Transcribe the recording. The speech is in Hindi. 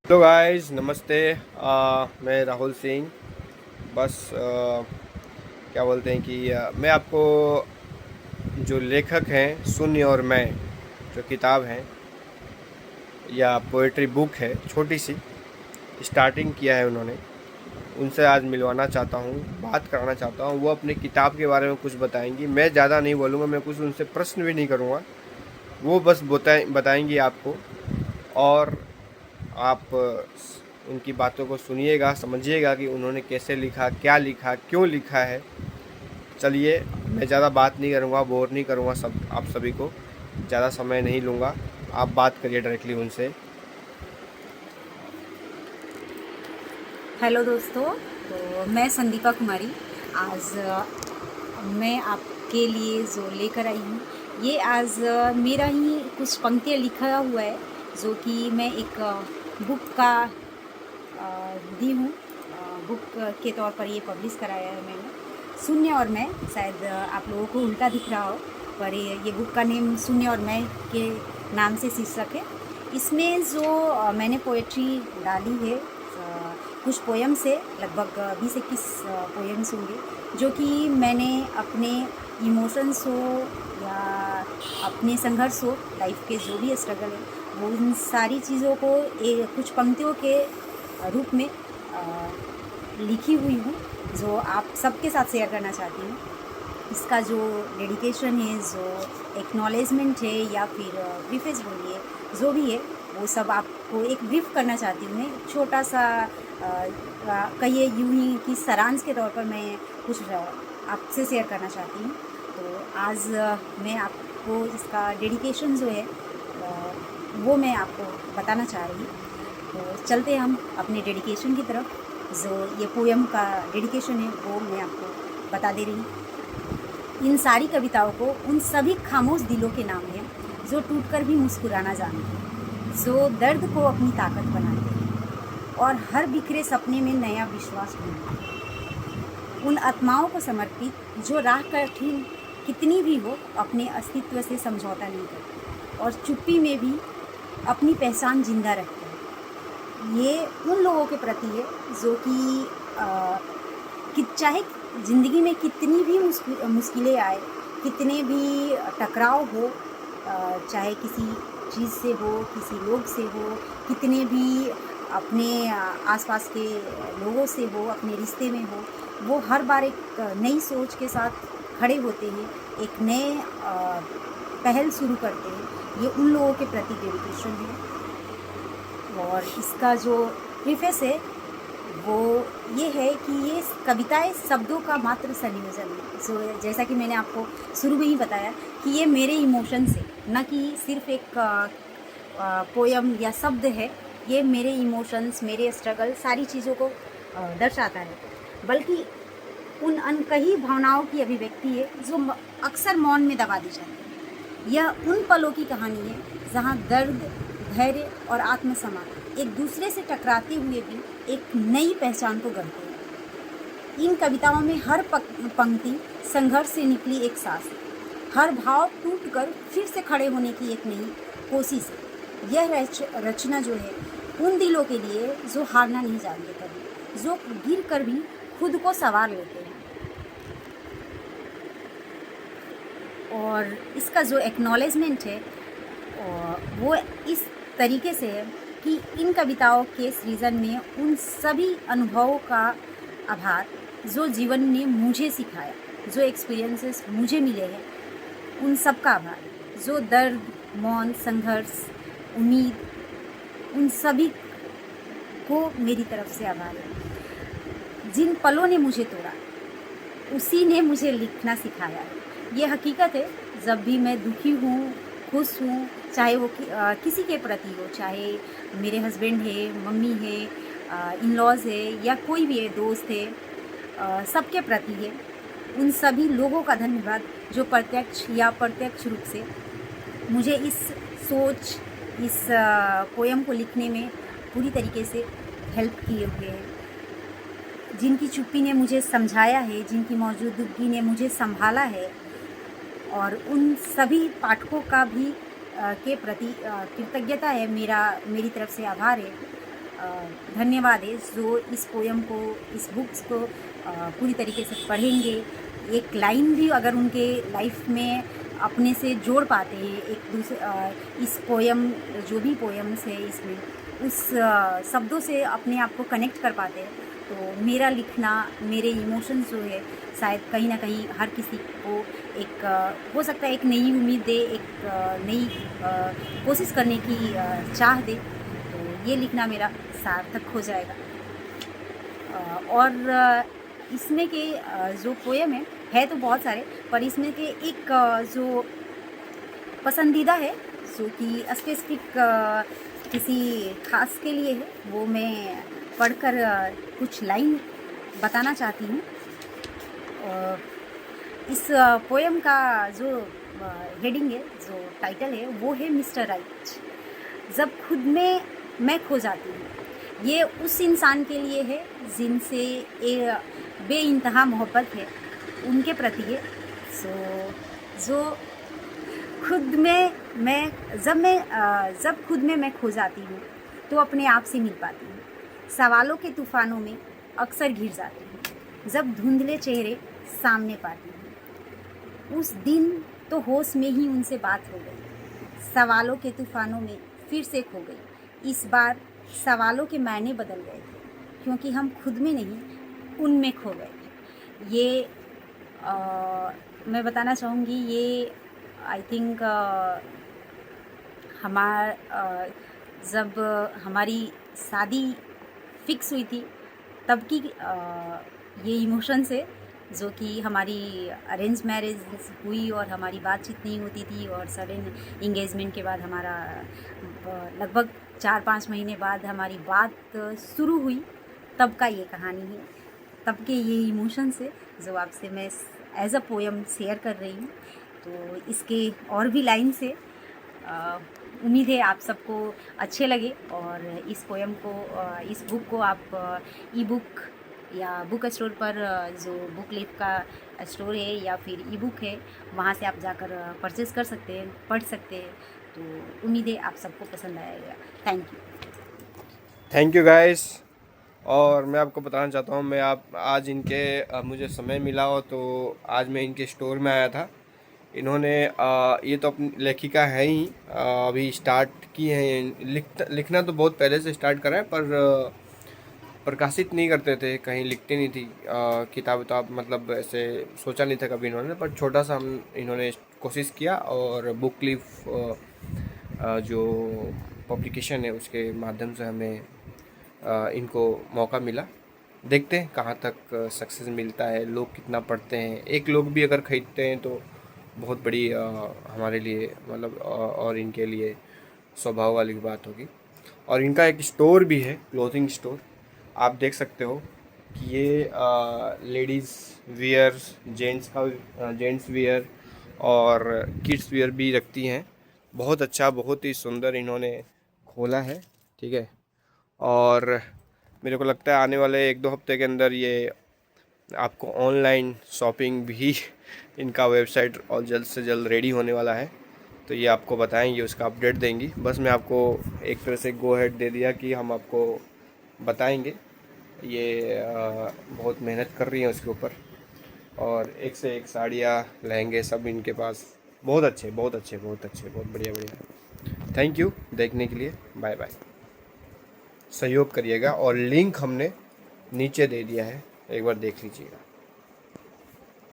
हेलो गाइस, नमस्ते। मैं राहुल सिंह। बस क्या बोलते हैं कि मैं आपको जो लेखक हैं शून्य और मैं, जो किताब है या पोएट्री बुक है, छोटी सी स्टार्टिंग किया है उन्होंने, उनसे आज मिलवाना चाहता हूँ, बात कराना चाहता हूँ। वो अपनी किताब के बारे में कुछ बताएंगी। मैं ज़्यादा नहीं बोलूँगा, मैं कुछ उनसे प्रश्न भी नहीं करूँगा। वो बस बताएंगी आपको, और आप उनकी बातों को सुनिएगा, समझिएगा कि उन्होंने कैसे लिखा, क्या लिखा, क्यों लिखा है। चलिए, मैं ज़्यादा बात नहीं करूँगा, बोर नहीं करूँगा सब आप सभी को, ज़्यादा समय नहीं लूँगा। आप बात करिए डायरेक्टली उनसे। हेलो दोस्तों। तो मैं संदीपा कुमारी। आज मैं आपके लिए जो लेकर आई हूँ, ये आज मेरा ही कुछ पंक्तियाँ लिखा हुआ है, जो कि मैं एक बुक का दी हूँ। बुक के तौर पर ये पब्लिश कराया है मैंने। शून्य और मैं, शायद आप लोगों को उल्टा दिख रहा हो, पर ये बुक का नेम शून्य और मैं के नाम से शीर्षक है। इसमें जो मैंने पोएट्री डाली है, कुछ पोएम्स है, लगभग 20-21 पोएम्स होंगे, जो कि मैंने अपने इमोशंस हो या अपने संघर्ष हो, लाइफ के जो भी स्ट्रगल है, वो उन सारी चीज़ों को कुछ पंक्तियों के रूप में लिखी हुई हूँ, जो आप सबके साथ शेयर करना चाहती हूँ। इसका जो डेडिकेशन है, जो एक्नॉलेजमेंट है, या फिर प्रीफेस बोलिए, जो भी है, वो सब आपको एक ब्रीफ करना चाहती हूँ मैं। छोटा सा कहिए यूँ ही कि सारांश के तौर पर मैं कुछ आपसे शेयर करना चाहती हूँ। तो आज मैं आपको इसका डेडिकेशन जो है, वो मैं आपको बताना चाह रही हूँ। तो चलते हम अपने डेडिकेशन की तरफ। जो ये पोएम का डेडिकेशन है, वो मैं आपको बता दे रही हूँ। इन सारी कविताओं को उन सभी खामोश दिलों के नाम है, जो टूटकर भी मुस्कुराना जानते हैं, जो दर्द को अपनी ताकत बनाते हैं और हर बिखरे सपने में नया विश्वास ढूंढते हैं। उन आत्माओं को समर्पित, जो राह कठिन कितनी भी हो, अपने अस्तित्व से समझौता नहीं करते और चुप्पी में भी अपनी पहचान जिंदा रखते हैं। ये उन लोगों के प्रति है जो कि चाहे ज़िंदगी में कितनी भी मुश्किलें आए, कितने भी टकराव हो, चाहे किसी चीज़ से हो, किसी लोग से हो, कितने भी अपने आसपास के लोगों से हो, अपने रिश्ते में हो, वो हर बार एक नई सोच के साथ खड़े होते हैं, एक नए पहल शुरू करते हैं। ये उन लोगों के प्रति डेडिकेशन है। और इसका जो प्रीफेस है, वो ये है कि ये कविताएं शब्दों का मात्र संयोजन है। जो जैसा कि मैंने आपको शुरू में ही बताया कि ये मेरे इमोशंस है, न कि सिर्फ एक पोयम या शब्द है। ये मेरे इमोशंस, मेरे स्ट्रगल, सारी चीज़ों को दर्शाता है, बल्कि उन अनकही भावनाओं की अभिव्यक्ति है, जो अक्सर मौन में दबा दी जाती है। यह उन पलों की कहानी है जहाँ दर्द, धैर्य और आत्मसम्मान एक दूसरे से टकराते हुए भी एक नई पहचान को गढ़ते हैं। इन कविताओं में हर पंक्ति संघर्ष से निकली एक सांस है, हर भाव टूटकर फिर से खड़े होने की एक नई कोशिश है। यह रचना जो है उन दिलों के लिए जो हारना नहीं जानते कभी, जो गिर कर भी खुद को संवार लेते हैं। और इसका जो एक्नॉलेजमेंट है, वो इस तरीके से है कि इन कविताओं के सृजन में उन सभी अनुभवों का आभार, जो जीवन ने मुझे सिखाया, जो एक्सपीरियंसेस मुझे मिले हैं, उन सब का आभार, जो दर्द, मौन, संघर्ष, उम्मीद, उन सभी को मेरी तरफ से आभार है। जिन पलों ने मुझे तोड़ा, उसी ने मुझे लिखना सिखाया है। ये हकीकत है, जब भी मैं दुखी हूँ, खुश हूँ, चाहे वो किसी के प्रति हो, चाहे मेरे हस्बैंड है, मम्मी है, इन लॉज है, या कोई भी है, दोस्त है, सबके प्रति है। उन सभी लोगों का धन्यवाद, जो प्रत्यक्ष या अप्रत्यक्ष रूप से मुझे इस सोच, इस पोयम को लिखने में पूरी तरीके से हेल्प किए हुए हैं। जिनकी चुप्पी ने मुझे समझाया है, जिनकी मौजूदगी ने मुझे संभाला है, और उन सभी पाठकों का भी के प्रति कृतज्ञता है, मेरी तरफ से आभार है। धन्यवाद है जो इस पोयम को, इस बुक्स को पूरी तरीके से पढ़ेंगे। एक लाइन भी अगर उनके लाइफ में अपने से जोड़ पाते हैं, एक दूसरे इस पोयम, जो भी पोयम्स है इसमें, उस शब्दों से अपने आप को कनेक्ट कर पाते हैं, तो मेरा लिखना, मेरे इमोशंस जो है शायद कहीं ना कहीं हर किसी को एक हो सकता है एक नई उम्मीद दे, एक नई कोशिश करने की चाह दे। तो ये लिखना मेरा सार्थक हो जाएगा। और इसमें के जो पोयम है तो बहुत सारे, पर इसमें के एक जो पसंदीदा है, जो कि स्पेसिफिक किसी खास के लिए है, वो मैं पढ़कर कुछ लाइन बताना चाहती हूँ। इस पोयम का जो हेडिंग है, जो टाइटल है, वो है मिस्टर राइट। जब खुद में मैं खो जाती हूँ, ये उस इंसान के लिए है जिनसे बेइंतहा मोहब्बत है उनके प्रति है। जो खुद में मैं जब खुद में मैं खो जाती हूँ तो अपने आप से मिल पाती हूँ। सवालों के तूफानों में अक्सर घिर जाती हूँ, जब धुंधले चेहरे सामने पाती हूँ। उस दिन तो होश में ही उनसे बात हो गई, सवालों के तूफानों में फिर से खो गई। इस बार सवालों के मायने बदल गए थे, क्योंकि हम खुद में नहीं उनमें खो गए थे। ये मैं बताना चाहूँगी, ये आई थिंक जब हमारी शादी फिक्स हुई थी तब की ये इमोशंस है, जो कि हमारी अरेंज मैरिज हुई और हमारी बातचीत नहीं होती थी, और सडन इंगेजमेंट के बाद हमारा लगभग 4-5 महीने बाद हमारी बात शुरू हुई, तब का ये कहानी है, तब के ये इमोशंस है जो आपसे मैं एज अ पोयम शेयर कर रही हूँ। तो इसके और भी लाइन्स है, उम्मीद है आप सबको अच्छे लगे। और इस पोयम को, इस बुक को आप ई बुक या बुक स्टोर पर, जो बुक लीफ का स्टोर है या फिर ई बुक है, वहाँ से आप जाकर परचेज़ कर सकते हैं, पढ़ सकते हैं। तो उम्मीद है आप सबको पसंद आएगा। Thank you guys. और मैं आपको बताना चाहता हूँ, मैं आज इनके मुझे समय मिला हो तो आज मैं इनके स्टोर में आया था। इन्होंने ये तो अपनी लेखिका है ही, अभी स्टार्ट की है। लिखना तो बहुत पहले से स्टार्ट करा है, पर प्रकाशित नहीं करते थे, कहीं लिखते नहीं थी किताब मतलब ऐसे सोचा नहीं था कभी इन्होंने, पर छोटा सा इन्होंने कोशिश किया और बुक लीफ जो पब्लिकेशन है उसके माध्यम से हमें इनको मौका मिला। देखते हैं कहाँ तक सक्सेस मिलता है, लोग कितना पढ़ते हैं। एक लोग भी अगर ख़रीदते हैं तो बहुत बड़ी हमारे लिए, मतलब और इनके लिए स्वभाव वाली बात होगी। और इनका एक स्टोर भी है, क्लोथिंग स्टोर, आप देख सकते हो कि ये लेडीज़ वियर, जेंट्स वियर और किड्स वियर भी रखती हैं। बहुत अच्छा, बहुत ही सुंदर इन्होंने खोला है, ठीक है। और मेरे को लगता है आने वाले 1-2 हफ्ते के अंदर ये आपको ऑनलाइन शॉपिंग भी इनका वेबसाइट और जल्द से जल्द रेडी होने वाला है, तो ये आपको बताएंगे, उसका अपडेट देंगी। बस मैं आपको एक तरह से गो हेड दे दिया कि हम आपको बताएंगे। ये बहुत मेहनत कर रही हैं उसके ऊपर, और एक से एक साड़ियाँ, लहंगे सब इनके पास बहुत अच्छे, बहुत अच्छे, बहुत अच्छे, बहुत बढ़िया बढ़िया। थैंक यू देखने के लिए, बाय बाय। सहयोग करिएगा, और लिंक हमने नीचे दे दिया है, एक बार देख लीजिएगा।